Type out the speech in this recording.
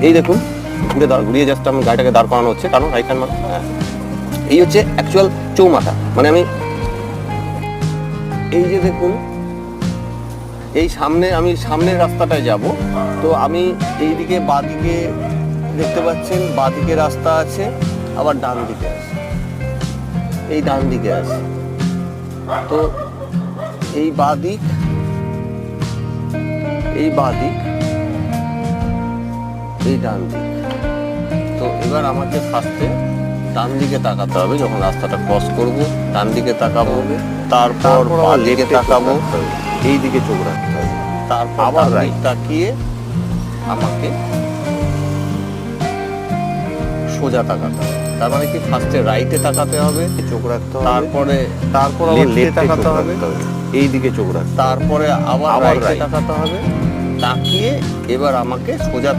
এই দেখুন ঘুরিয়ে জাস্ট আমি গাড়িটাকে দাঁড় করানো হচ্ছে, কারণ রাইট হ্যান্ড মার্ক। হ্যাঁ, এই হচ্ছে অ্যাকচুয়াল চৌমাথা। মানে আমি এই যে দেখুন, এই আমি সামনের রাস্তাটায় যাব, তো আমি এইদিকে বাঁদিকে দেখতে পাচ্ছেন, বাঁদিকে রাস্তা আছে, আবার ডান দিকে আছে, এই ডান দিকে আছে। তো এই বাঁদিক, এই বাঁদিক, এই ডান দিক। তো এবার আমাকে ফার্স্টে ডান দিকে তাকাতে হবে, যখন রাস্তাটা ক্রস করব ডান দিকে তাকাবো, তারপর বাঁ দিকে তাকাবো, এই দিকে চোখ রাখতে হবে, তারপর আবার রাইট তাকিয়ে আমাকে সোজা তাকাতে হবে। তার মানে কি, ফার্স্টে রাইটে তাকাতে হবে, চোখ রাখতে হবে, তারপর আবার লেফটে তাকাতে হবে, এই দিকে চোখ রাখতে হবে, তারপরে আবার রাইটে তাকাতে হবে, তাকিয়ে এবার আমাকে সোজা